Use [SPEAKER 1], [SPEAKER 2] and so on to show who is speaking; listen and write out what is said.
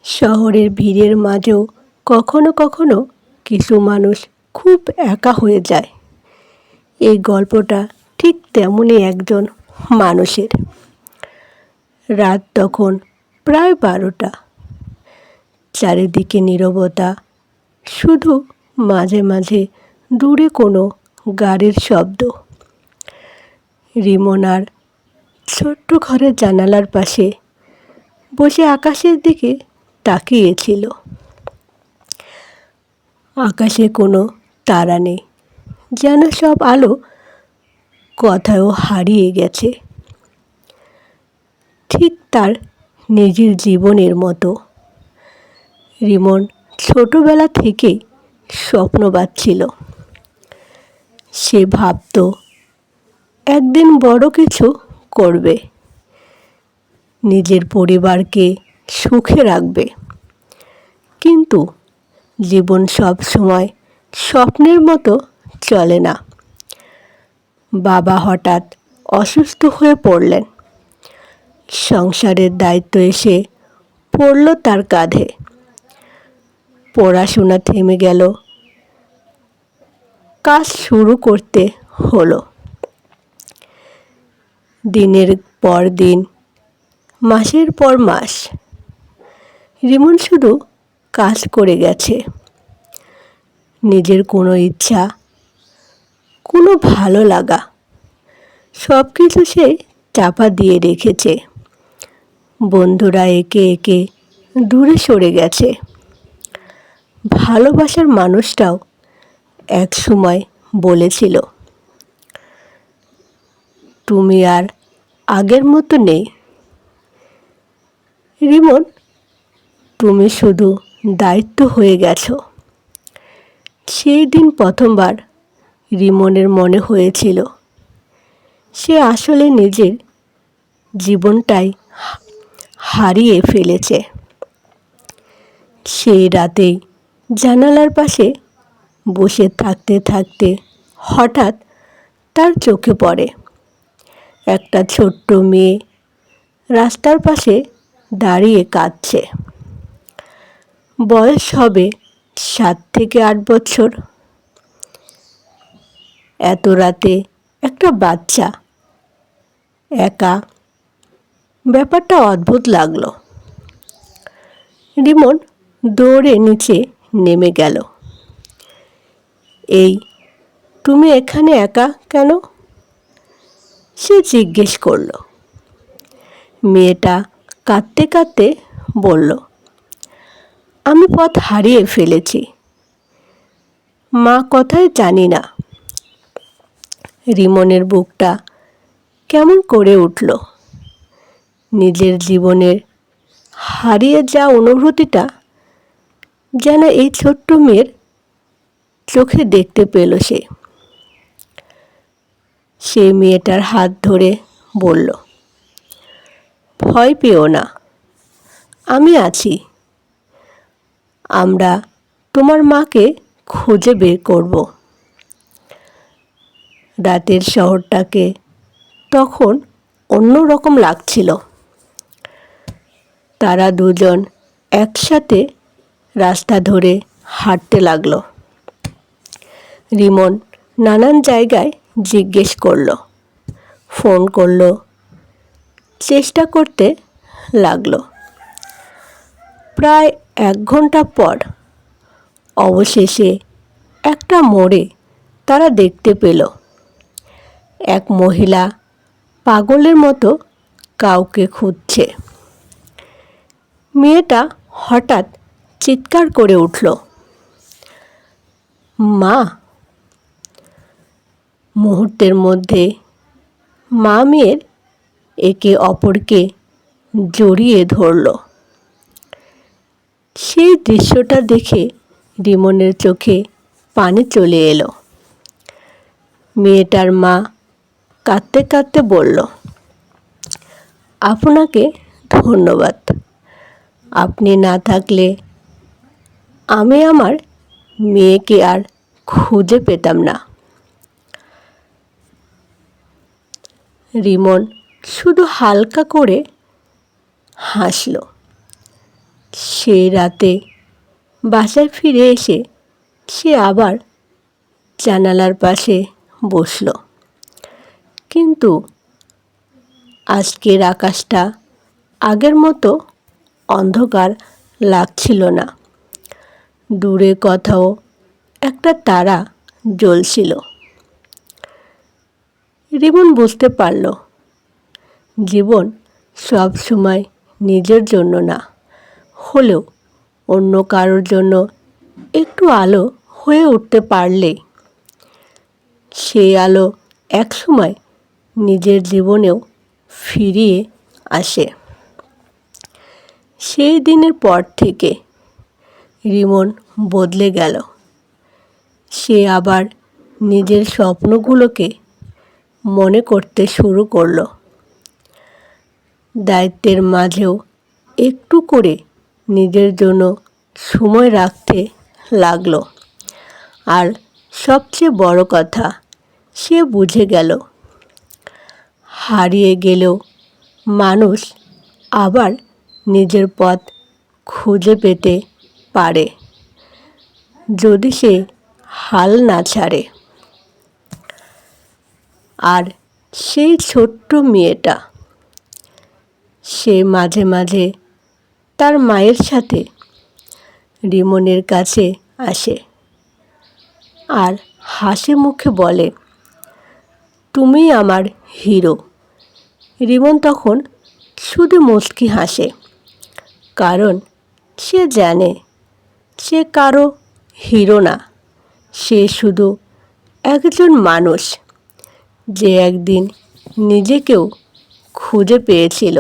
[SPEAKER 1] শহরের ভিড়ের মাঝেও কখনো কখনো কিছু মানুষ খুব একা হয়ে যায়। এই গল্পটা ঠিক তেমনই একজন মানুষের। রাত তখন প্রায় 12টা। চারিদিকে নীরবতা, শুধু মাঝে মাঝে দূরে কোনো গাড়ির শব্দ। রিমনার ছোট্ট ঘরের জানালার পাশে বসে আকাশের দিকে তাকিয়েছিল। আকাশে কোনো তারা নেই, যেন সব আলো কোথাও হারিয়ে গেছে, ঠিক তার নিজের জীবনের মতো। রিমন ছোটবেলা থেকেই স্বপ্নবাজ ছিল। সে ভাবত একদিন বড় কিছু করবে, নিজের পরিবারকে সুখে রাখবে। কিন্তু জীবন সব সময় স্বপ্নের মতো চলে না। বাবা হঠাৎ অসুস্থ হয়ে পড়লেন। সংসারের দায়িত্ব এসে পড়ল তার কাঁধে। পড়াশোনা থেমে গেল, কাজ শুরু করতে হলো। দিনের পর দিন, মাসের পর মাস, রিমন শুধু কাজ করে গেছে। নিজের কোনো ইচ্ছা, কোনো ভালো লাগা, সব কিছু সে চাপা দিয়ে রেখেছে। বন্ধুরা একে একে দূরে সরে গেছে। ভালোবাসার মানুষটাও এক সময় বলেছিল, তুমি আর আগের মতো নেই রিমন, তুমি শুধু দায়িত্ব হয়ে গেছো। সেই দিন প্রথমবার রিমনের মনে হয়েছিল সে আসলে নিজের জীবনটাই হারিয়ে ফেলেছে। সেই রাতেই জানালার পাশে বসে থাকতে থাকতে হঠাৎ তার চোখে পড়ে একটা ছোট্ট মেয়ে রাস্তার পাশে দাঁড়িয়ে কাঁদছে। বয়স হবে 7 থেকে 8 বছর। এত রাতে একটা বাচ্চা একা, ব্যাপারটা অদ্ভুত লাগলো। রিমন দৌড়ে নিচে নেমে গেল। এই, তুমি এখানে একা কেন? সে জিজ্ঞেস করল। মেয়েটা কাঁদতে কাঁদতে বলল, আমি পথ হারিয়ে ফেলেছি, মা কোথায় জানি না। রিমনের বুকটা কেমন করে উঠল। নিজের জীবনের হারিয়ে যাওয়া অনুভূতিটা যেন এই ছোট্ট মেয়ের চোখে দেখতে পেল সে। সে মেয়েটার হাত ধরে বলল, ভয় পেও না, আমি আছি। আমরা তোমার মাকে খুঁজে বের করব। রাতের শহরটাকে তখন অন্যরকম লাগছিল। তারা দুজন একসাথে রাস্তা ধরে হাঁটতে লাগলো। রিমন নানান জায়গায় জিজ্ঞেস করলো, ফোন করলো, চেষ্টা করতে লাগলো। প্রায় 1 ঘন্টা পর অবশেষে একটা মোড়ে তারা দেখতে পেল এক মহিলা পাগলের মতো কাউকে খুঁজছে। মেয়েটা হঠাৎ চিৎকার করে উঠল, মা! মুহূর্তের মধ্যে মা মেয়ের একে অপরকে জড়িয়ে ধরল। সেই দৃশ্যটা দেখে রিমনের চোখে পানি চলে এলো। মেয়েটার মা কাঁদতে কাঁদতে বলল, আপনাকে ধন্যবাদ, আপনি না থাকলে আমি আমার মেয়েকে আর খুঁজে পেতাম না। রিমন শুধু হালকা করে হাসল। সেই রাতে বাসায় ফিরে এসে সে আবার জানালার পাশে বসল। কিন্তু আজকের আকাশটা আগের মতো অন্ধকার লাগছিল না। দূরে কোথাও একটা তারা জ্বলছিল। রিমন বুঝতে পারল জীবন সব সময় নিজের জন্য না হলেও অন্য কারোর জন্য একটু আলো হয়ে উঠতে পারলে সেই আলো একসময় নিজের জীবনেও ফিরিয়ে আসে। সেই দিনের পর থেকে রিমন বদলে গেল। সে আবার নিজের স্বপ্নগুলোকে মনে করতে শুরু করলো। দায়িত্বের মাঝেও একটু করে নিজের জন্য সময় রাখতে লাগলো। আর সবচেয়ে বড় কথা, সে বুঝে গেল হারিয়ে গেলেও মানুষ আবার নিজের পথ খুঁজে পেতে পারে যদি সে হাল না ছাড়ে। আর সেই ছোট্ট মেয়েটা, সে মাঝে মাঝে তার মায়ের সাথে রিমনের কাছে আসে আর হাসি মুখে বলে, তুমি আমার হিরো। রিমন তখন শুধু মুচকি হাসে, কারণ সে জানে সে কারো হিরো না, সে শুধু একজন মানুষ যে একদিন নিজেকেও খুঁজে পেয়েছিল।